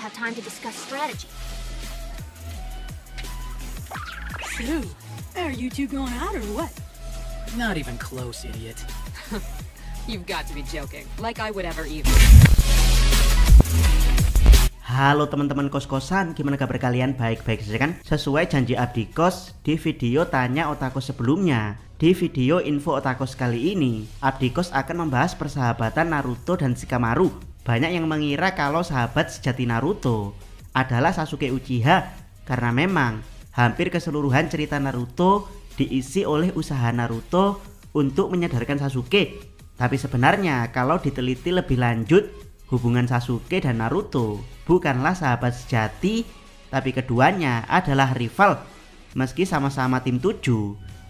have time to discuss strategy. So, are you two going out or what? Not even close, idiot. You've got to be joking. Like I would ever even. Halo teman-teman kos-kosan, gimana kabar kalian? Baik-baik saja kan? Sesuai janji Abdi Kos di video Tanya Otakos sebelumnya, di video info Otakos kali ini, Abdi Kos akan membahas persahabatan Naruto dan Shikamaru. Banyak yang mengira kalau sahabat sejati Naruto adalah Sasuke Uchiha, karena memang hampir keseluruhan cerita Naruto diisi oleh usaha Naruto untuk menyadarkan Sasuke. Tapi sebenarnya kalau diteliti lebih lanjut, hubungan Sasuke dan Naruto bukanlah sahabat sejati, tapi keduanya adalah rival. Meski sama-sama tim 7,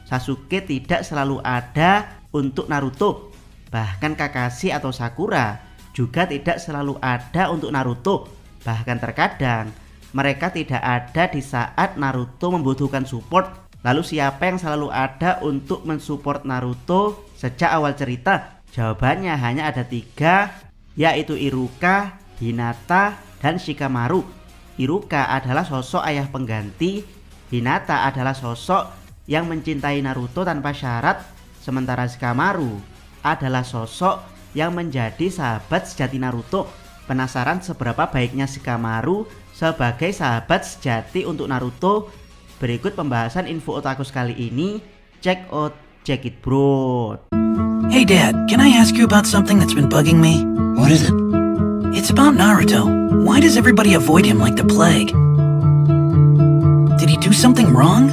Sasuke tidak selalu ada untuk Naruto. Bahkan Kakashi atau Sakura juga tidak selalu ada untuk Naruto. Bahkan terkadang mereka tidak ada di saat Naruto membutuhkan support. Lalu siapa yang selalu ada untuk mensupport Naruto sejak awal cerita? Jawabannya hanya ada 3, yaitu Iruka, Hinata, dan Shikamaru. Iruka adalah sosok ayah pengganti, Hinata adalah sosok yang mencintai Naruto tanpa syarat, sementara Shikamaru adalah sosok yang menjadi sahabat sejati Naruto. Penasaran seberapa baiknya Shikamaru sebagai sahabat sejati untuk Naruto? Berikut pembahasan info Otakus kali ini. Check it bro. Hey Dad, can I ask you about something that's been bugging me? What is it? It's about Naruto. Why does everybody avoid him like the plague? Did he do something wrong?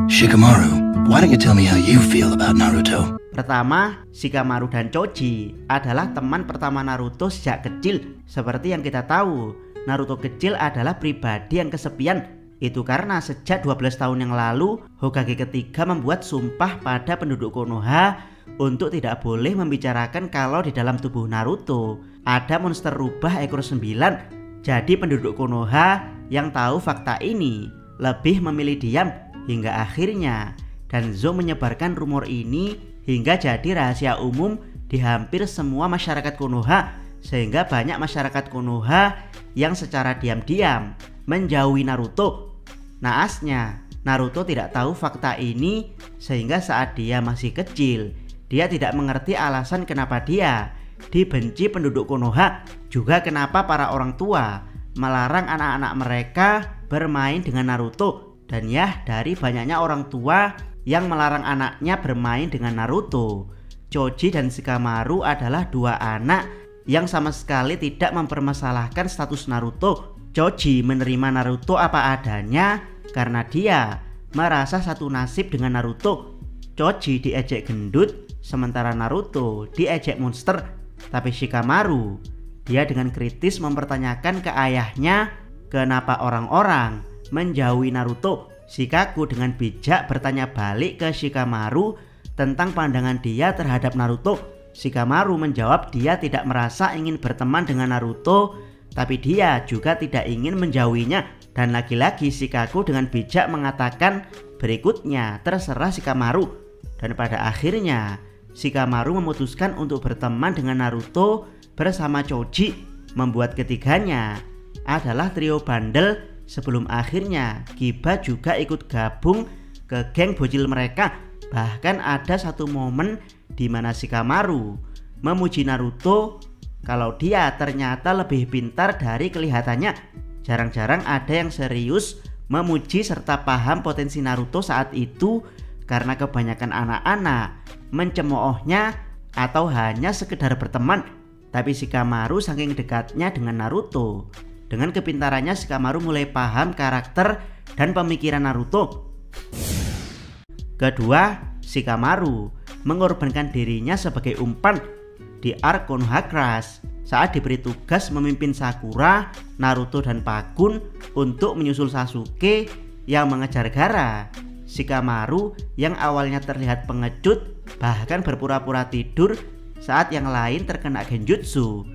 Shikamaru, why don't you tell me how you feel about Naruto? Pertama, Shikamaru dan Choji adalah teman pertama Naruto sejak kecil. Seperti yang kita tahu, Naruto kecil adalah pribadi yang kesepian. Itu karena sejak 12 tahun yang lalu, Hokage ketiga membuat sumpah pada penduduk Konoha untuk tidak boleh membicarakan kalau di dalam tubuh Naruto ada monster rubah ekor 9. Jadi penduduk Konoha yang tahu fakta ini lebih memilih diam, hingga akhirnya Danzo menyebarkan rumor ini hingga jadi rahasia umum di hampir semua masyarakat Konoha, sehingga banyak masyarakat Konoha yang secara diam-diam menjauhi Naruto. Naasnya, Naruto tidak tahu fakta ini, sehingga saat dia masih kecil, dia tidak mengerti alasan kenapa dia dibenci penduduk Konoha, juga kenapa para orang tua melarang anak-anak mereka bermain dengan Naruto. Dan ya, dari banyaknya orang tua yang melarang anaknya bermain dengan Naruto, Choji dan Shikamaru adalah 2 anak yang sama sekali tidak mempermasalahkan status Naruto. Choji menerima Naruto apa adanya karena dia merasa satu nasib dengan Naruto. Choji diejek gendut, sementara Naruto diejek monster. Tapi Shikamaru, dia dengan kritis mempertanyakan ke ayahnya kenapa orang-orang menjauhi Naruto. Shikaku dengan bijak bertanya balik ke Shikamaru tentang pandangan dia terhadap Naruto. Shikamaru menjawab dia tidak merasa ingin berteman dengan Naruto, tapi dia juga tidak ingin menjauhinya. Dan lagi-lagi Shikaku dengan bijak mengatakan berikutnya terserah Shikamaru. Dan pada akhirnya Shikamaru memutuskan untuk berteman dengan Naruto bersama Choji, membuat ketiganya adalah trio bandel. Sebelum akhirnya Kiba juga ikut gabung ke geng bocil mereka. Bahkan ada satu momen di mana Shikamaru memuji Naruto kalau dia ternyata lebih pintar dari kelihatannya. Jarang-jarang ada yang serius memuji serta paham potensi Naruto saat itu, karena kebanyakan anak-anak mencemoohnya atau hanya sekedar berteman. Tapi Shikamaru saking dekatnya dengan Naruto, dengan kepintarannya Shikamaru mulai paham karakter dan pemikiran Naruto. Kedua, Shikamaru mengorbankan dirinya sebagai umpan di arc Konoha Crush saat diberi tugas memimpin Sakura, Naruto, dan Pagun untuk menyusul Sasuke yang mengejar Gaara. Shikamaru yang awalnya terlihat pengecut bahkan berpura-pura tidur saat yang lain terkena genjutsu,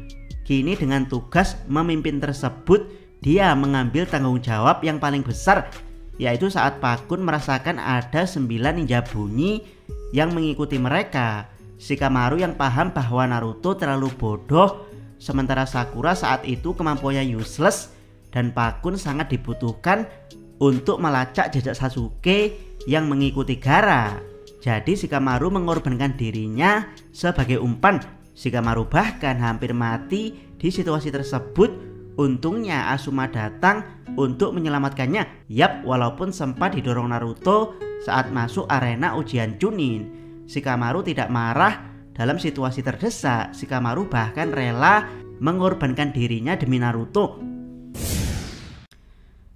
kini dengan tugas memimpin tersebut dia mengambil tanggung jawab yang paling besar, yaitu saat Pagun merasakan ada 9 ninja bunyi yang mengikuti mereka. Shikamaru yang paham bahwa Naruto terlalu bodoh sementara Sakura saat itu kemampuannya useless dan Pakun sangat dibutuhkan untuk melacak jejak Sasuke yang mengikuti Gaara. Jadi Shikamaru mengorbankan dirinya sebagai umpan. Shikamaru bahkan hampir mati di situasi tersebut. Untungnya Asuma datang untuk menyelamatkannya. Yap, walaupun sempat didorong Naruto saat masuk arena ujian Chunin. Shikamaru tidak marah dalam situasi terdesak. Shikamaru bahkan rela mengorbankan dirinya demi Naruto.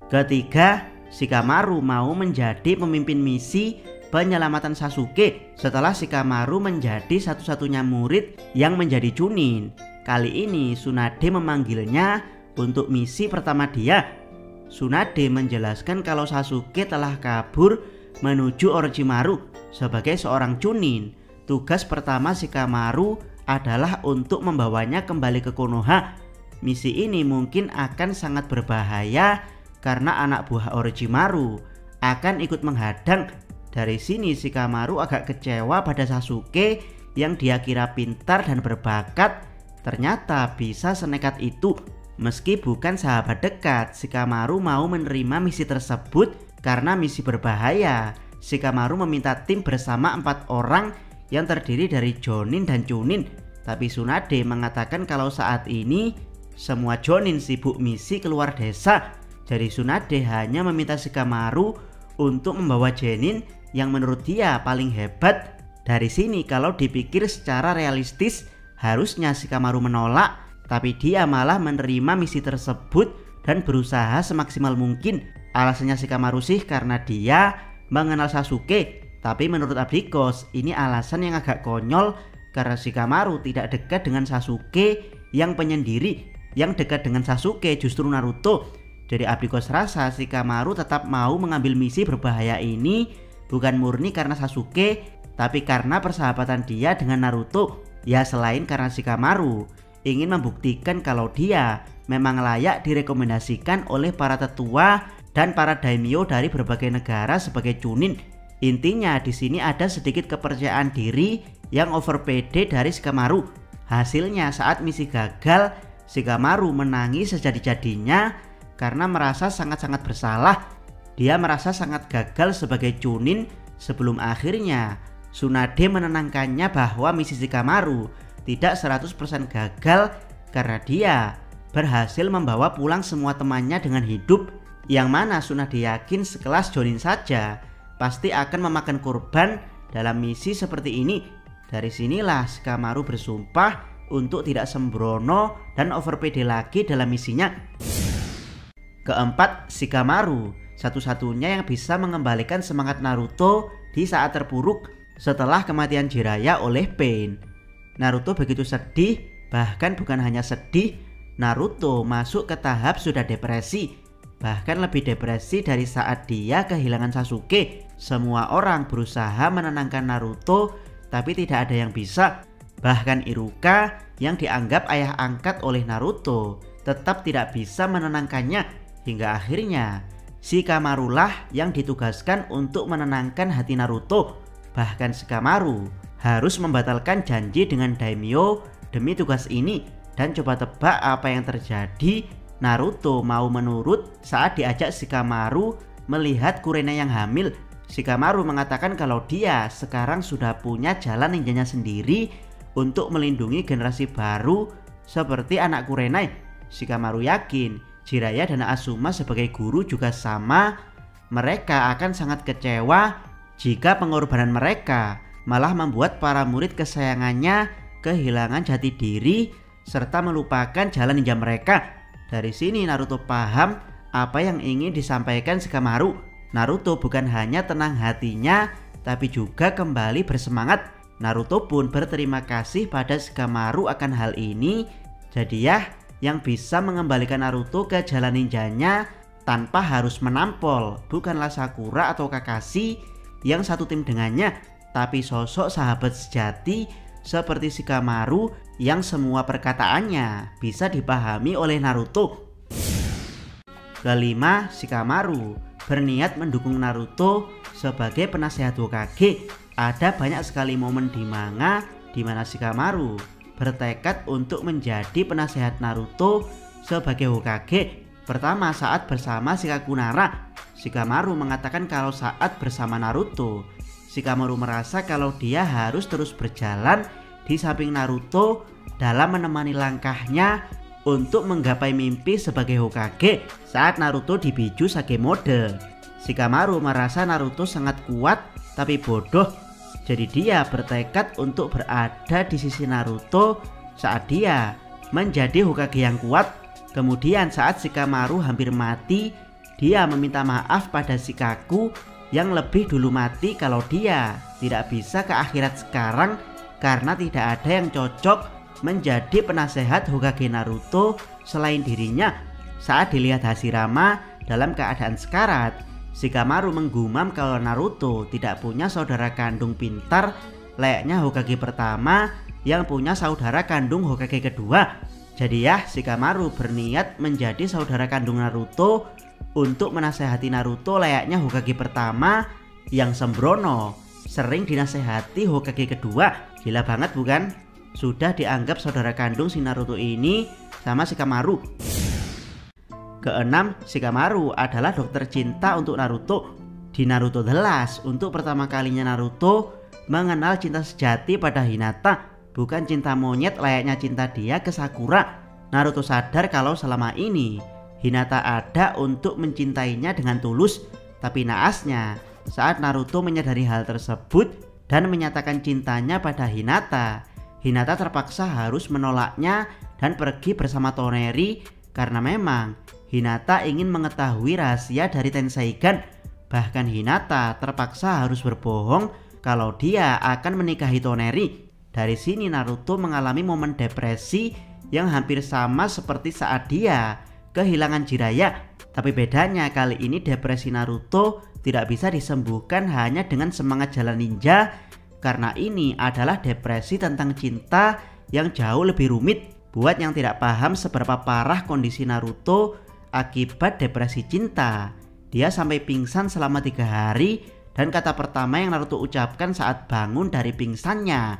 Ketiga, Shikamaru mau menjadi pemimpin misi penyelamatan Sasuke setelah Shikamaru menjadi satu-satunya murid yang menjadi Chunin. Kali ini Tsunade memanggilnya untuk misi pertama dia. Tsunade menjelaskan kalau Sasuke telah kabur menuju Orochimaru. Sebagai seorang Chunin, tugas pertama Shikamaru adalah untuk membawanya kembali ke Konoha. Misi ini mungkin akan sangat berbahaya karena anak buah Orochimaru akan ikut menghadang. Dari sini Shikamaru agak kecewa pada Sasuke yang dia kira pintar dan berbakat, ternyata bisa senekat itu. Meski bukan sahabat dekat, Shikamaru mau menerima misi tersebut karena misi berbahaya. Shikamaru meminta tim bersama 4 orang yang terdiri dari Jonin dan Chunin. Tapi Tsunade mengatakan kalau saat ini semua Jonin sibuk misi keluar desa. Jadi Tsunade hanya meminta Shikamaru untuk membawa Genin yang menurut dia paling hebat. Dari sini kalau dipikir secara realistis harusnya Shikamaru menolak, tapi dia malah menerima misi tersebut dan berusaha semaksimal mungkin. Alasannya Shikamaru sih karena dia mengenal Sasuke, tapi menurut Abdikos ini alasan yang agak konyol karena Shikamaru tidak dekat dengan Sasuke yang penyendiri. Yang dekat dengan Sasuke justru Naruto. Jadi Abdikos rasa Shikamaru tetap mau mengambil misi berbahaya ini bukan murni karena Sasuke, tapi karena persahabatan dia dengan Naruto. Ya selain karena Shikamaru ingin membuktikan kalau dia memang layak direkomendasikan oleh para tetua dan para daimyo dari berbagai negara sebagai Chunin. Intinya di sini ada sedikit kepercayaan diri yang over pede dari Shikamaru. Hasilnya saat misi gagal, Shikamaru menangis sejadi-jadinya karena merasa sangat-sangat bersalah. Dia merasa sangat gagal sebagai Chunin sebelum akhirnya Tsunade menenangkannya bahwa misi Shikamaru tidak 100% gagal karena dia berhasil membawa pulang semua temannya dengan hidup, yang mana Tsunade yakin sekelas Jonin saja pasti akan memakan korban dalam misi seperti ini. Dari sinilah Shikamaru bersumpah untuk tidak sembrono dan over pede lagi dalam misinya. Keempat, Shikamaru satu-satunya yang bisa mengembalikan semangat Naruto di saat terpuruk setelah kematian Jiraiya oleh Pain. Naruto begitu sedih, bahkan bukan hanya sedih, Naruto masuk ke tahap sudah depresi. Bahkan lebih depresi dari saat dia kehilangan Sasuke. Semua orang berusaha menenangkan Naruto, tapi tidak ada yang bisa. Bahkan Iruka yang dianggap ayah angkat oleh Naruto tetap tidak bisa menenangkannya. Hingga akhirnya Shikamaru lah yang ditugaskan untuk menenangkan hati Naruto. Bahkan Shikamaru harus membatalkan janji dengan daimyo demi tugas ini. Dan coba tebak apa yang terjadi. Naruto mau menurut saat diajak Shikamaru melihat Kureina yang hamil. Shikamaru mengatakan kalau dia sekarang sudah punya jalan ninjanya sendiri untuk melindungi generasi baru seperti anak Kureina. Shikamaru yakin Jiraiya dan Asuma sebagai guru juga sama. Mereka akan sangat kecewa jika pengorbanan mereka malah membuat para murid kesayangannya kehilangan jati diri serta melupakan jalan ninja mereka. Dari sini Naruto paham apa yang ingin disampaikan Shikamaru. Naruto bukan hanya tenang hatinya, tapi juga kembali bersemangat. Naruto pun berterima kasih pada Shikamaru akan hal ini. Jadi ya, yang bisa mengembalikan Naruto ke jalan ninjanya tanpa harus menampol bukanlah Sakura atau Kakashi yang satu tim dengannya, tapi sosok sahabat sejati seperti Shikamaru yang semua perkataannya bisa dipahami oleh Naruto. Kelima, Shikamaru berniat mendukung Naruto sebagai penasehat Hokage. Ada banyak sekali momen di manga di mana Shikamaru bertekad untuk menjadi penasehat Naruto sebagai Hokage. Pertama saat bersama Shikakunara, Shikamaru mengatakan kalau saat bersama Naruto, Shikamaru merasa kalau dia harus terus berjalan di samping Naruto dalam menemani langkahnya untuk menggapai mimpi sebagai Hokage saat Naruto dibiju Sagemode. Shikamaru merasa Naruto sangat kuat tapi bodoh, jadi dia bertekad untuk berada di sisi Naruto saat dia menjadi Hokage yang kuat. Kemudian saat Shikamaru hampir mati, dia meminta maaf pada Shikaku yang lebih dulu mati kalau dia tidak bisa ke akhirat sekarang karena tidak ada yang cocok menjadi penasehat Hokage Naruto selain dirinya. Saat dilihat Hashirama dalam keadaan sekarat, Shikamaru menggumam kalau Naruto tidak punya saudara kandung pintar layaknya Hokage pertama yang punya saudara kandung Hokage kedua. Jadi ya, Shikamaru berniat menjadi saudara kandung Naruto untuk menasehati Naruto layaknya Hokage pertama yang sembrono, sering dinasehati Hokage kedua. Gila banget bukan? Sudah dianggap saudara kandung si Naruto ini sama Shikamaru. Keenam, Shikamaru adalah dokter cinta untuk Naruto. Di Naruto The Last, untuk pertama kalinya Naruto mengenal cinta sejati pada Hinata, bukan cinta monyet layaknya cinta dia ke Sakura. Naruto sadar kalau selama ini Hinata ada untuk mencintainya dengan tulus. Tapi naasnya, saat Naruto menyadari hal tersebut dan menyatakan cintanya pada Hinata, Hinata terpaksa harus menolaknya dan pergi bersama Toneri karena memang Hinata ingin mengetahui rahasia dari Tenseigan. Bahkan Hinata terpaksa harus berbohong kalau dia akan menikahi Toneri. Dari sini Naruto mengalami momen depresi yang hampir sama seperti saat dia kehilangan Jiraiya. Tapi bedanya kali ini depresi Naruto tidak bisa disembuhkan hanya dengan semangat jalan ninja, karena ini adalah depresi tentang cinta yang jauh lebih rumit. Buat yang tidak paham seberapa parah kondisi Naruto akibat depresi cinta, dia sampai pingsan selama 3 hari dan kata pertama yang Naruto ucapkan saat bangun dari pingsannya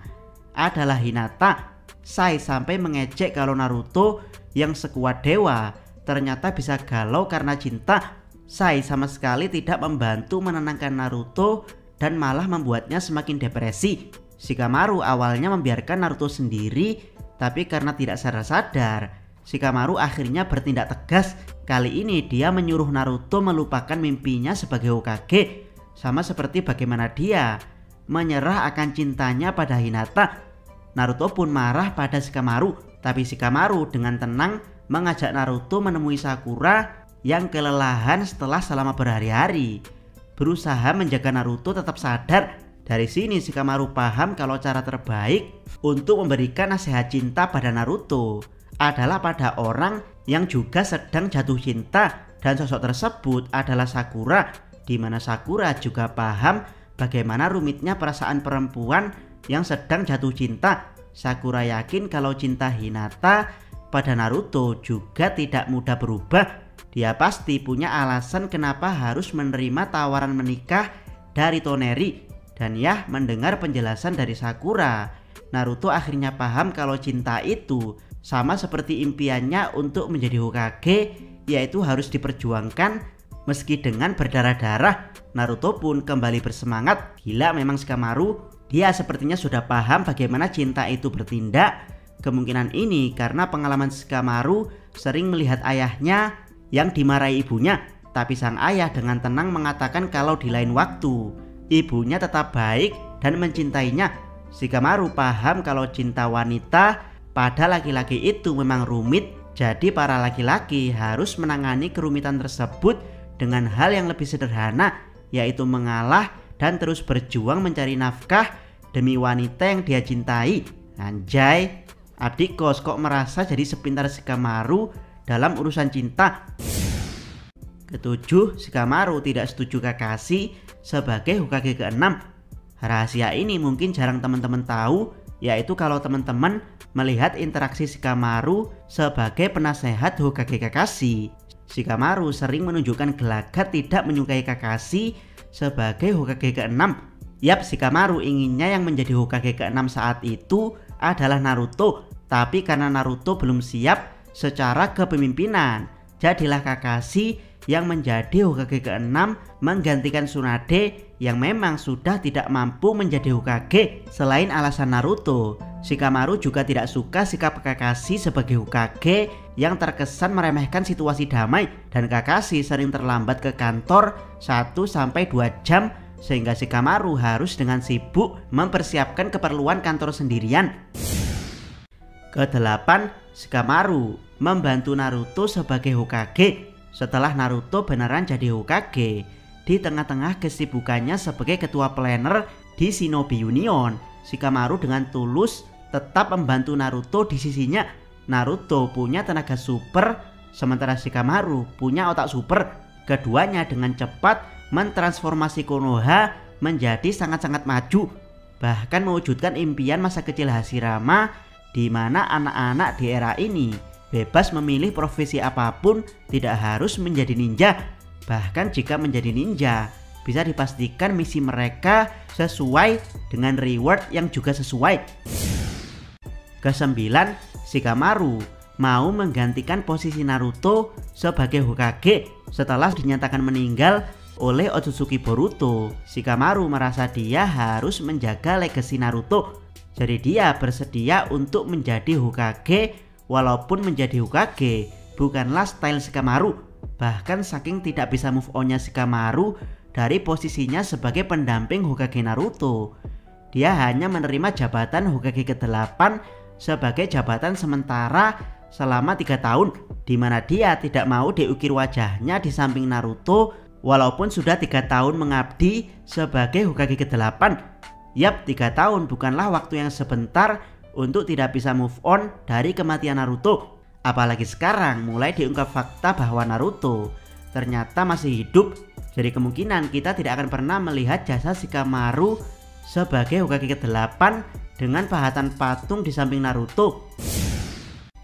adalah Hinata. Sai sampai mengejek kalau Naruto yang sekuat dewa ternyata bisa galau karena cinta. Sai sama sekali tidak membantu menenangkan Naruto dan malah membuatnya semakin depresi. Shikamaru awalnya membiarkan Naruto sendiri, tapi karena tidak sadar-sadar Shikamaru akhirnya bertindak tegas. Kali ini dia menyuruh Naruto melupakan mimpinya sebagai Hokage, sama seperti bagaimana dia menyerah akan cintanya pada Hinata. Naruto pun marah pada Shikamaru, tapi Shikamaru dengan tenang mengajak Naruto menemui Sakura yang kelelahan selama berhari-hari, berusaha menjaga Naruto tetap sadar. Dari sini Shikamaru paham kalau cara terbaik untuk memberikan nasihat cinta pada Naruto adalah pada orang yang juga sedang jatuh cinta, dan sosok tersebut adalah Sakura, di mana Sakura juga paham bagaimana rumitnya perasaan perempuan yang sedang jatuh cinta. Sakura yakin kalau cinta Hinata pada Naruto juga tidak mudah berubah. Dia pasti punya alasan kenapa harus menerima tawaran menikah dari Toneri. Dan ya, mendengar penjelasan dari Sakura, Naruto akhirnya paham kalau cinta itu sama seperti impiannya untuk menjadi Hokage, yaitu harus diperjuangkan meski dengan berdarah-darah. Naruto pun kembali bersemangat. Gila memang Shikamaru, dia sepertinya sudah paham bagaimana cinta itu bertindak. Kemungkinan ini karena pengalaman Shikamaru sering melihat ayahnya yang dimarahi ibunya. Tapi sang ayah dengan tenang mengatakan kalau di lain waktu ibunya tetap baik dan mencintainya. Shikamaru paham kalau cinta wanita pada laki-laki itu memang rumit, jadi para laki-laki harus menangani kerumitan tersebut dengan hal yang lebih sederhana, yaitu mengalah dan terus berjuang mencari nafkah demi wanita yang dia cintai. Anjay, adik kos kok merasa jadi sepintar Shikamaru dalam urusan cinta. Ketujuh, Shikamaru tidak setuju Kakashi sebagai Hokage ke-6. Rahasia ini mungkin jarang teman-teman tahu, yaitu kalau teman-teman melihat interaksi Shikamaru sebagai penasehat Hokage Kakashi, Shikamaru sering menunjukkan gelagat tidak menyukai Kakashi sebagai Hokage ke-6. Yap, Shikamaru inginnya yang menjadi Hokage ke-6 saat itu adalah Naruto, tapi karena Naruto belum siap secara kepemimpinan, jadilah Kakashi yang menjadi Hokage ke-6 menggantikan Tsunade yang memang sudah tidak mampu menjadi Hokage. Selain alasan Naruto, Shikamaru juga tidak suka sikap Kakashi sebagai Hokage yang terkesan meremehkan situasi damai, dan Kakashi sering terlambat ke kantor 1-2 jam sehingga Shikamaru harus dengan sibuk mempersiapkan keperluan kantor sendirian. Ke-8, Shikamaru membantu Naruto sebagai Hokage. Setelah Naruto beneran jadi Hokage, di tengah-tengah kesibukannya sebagai ketua planner di Shinobi Union, Shikamaru dengan tulus tetap membantu Naruto di sisinya. Naruto punya tenaga super, sementara Shikamaru punya otak super. Keduanya dengan cepat mentransformasi Konoha menjadi sangat-sangat maju, bahkan mewujudkan impian masa kecil Hashirama, di mana anak-anak di era ini bebas memilih profesi apapun, tidak harus menjadi ninja. Bahkan jika menjadi ninja, bisa dipastikan misi mereka sesuai dengan reward yang juga sesuai. Ke-9, Shikamaru mau menggantikan posisi Naruto sebagai Hokage. Setelah dinyatakan meninggal oleh Otsutsuki Boruto, Shikamaru merasa dia harus menjaga legasi Naruto. Jadi dia bersedia untuk menjadi Hokage. Walaupun menjadi Hokage bukanlah style Shikamaru, bahkan saking tidak bisa move on-nya Shikamaru dari posisinya sebagai pendamping Hokage Naruto, dia hanya menerima jabatan Hokage ke-8 sebagai jabatan sementara selama 3 tahun, di mana dia tidak mau diukir wajahnya di samping Naruto walaupun sudah 3 tahun mengabdi sebagai Hokage ke-8. Yap, 3 tahun bukanlah waktu yang sebentar untuk tidak bisa move on dari kematian Naruto. Apalagi sekarang mulai diungkap fakta bahwa Naruto ternyata masih hidup. Jadi kemungkinan kita tidak akan pernah melihat jasa Shikamaru sebagai Hokage ke-8 dengan pahatan patung di samping Naruto.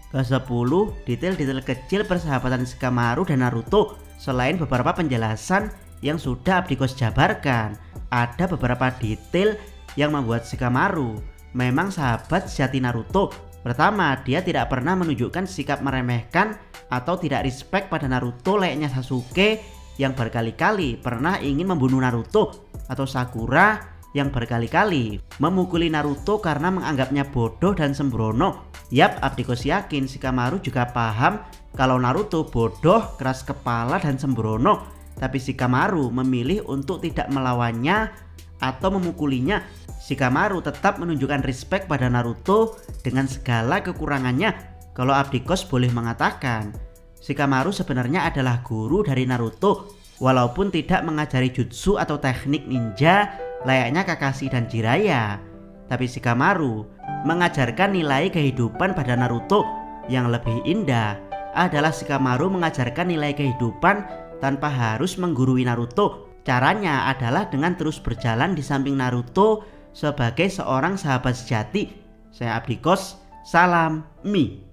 Ke-10, detail-detail kecil persahabatan Shikamaru dan Naruto. Selain beberapa penjelasan yang sudah Abdikos jabarkan, ada beberapa detail yang membuat Shikamaru memang sahabat sejati Naruto. Pertama, dia tidak pernah menunjukkan sikap meremehkan atau tidak respect pada Naruto layaknya Sasuke yang berkali-kali pernah ingin membunuh Naruto, atau Sakura yang berkali-kali memukuli Naruto karena menganggapnya bodoh dan sembrono. Yap, Abdikos yakin Shikamaru juga paham kalau Naruto bodoh, keras kepala dan sembrono, tapi Shikamaru memilih untuk tidak melawannya atau memukulinya. Shikamaru tetap menunjukkan respect pada Naruto dengan segala kekurangannya. Kalau Abdikos boleh mengatakan, Shikamaru sebenarnya adalah guru dari Naruto, walaupun tidak mengajari jutsu atau teknik ninja layaknya Kakashi dan Jiraiya. Tapi Shikamaru mengajarkan nilai kehidupan pada Naruto. Yang lebih indah adalah Shikamaru mengajarkan nilai kehidupan tanpa harus menggurui Naruto. Caranya adalah dengan terus berjalan di samping Naruto sebagai seorang sahabat sejati. Saya Abdikos, salam Mi.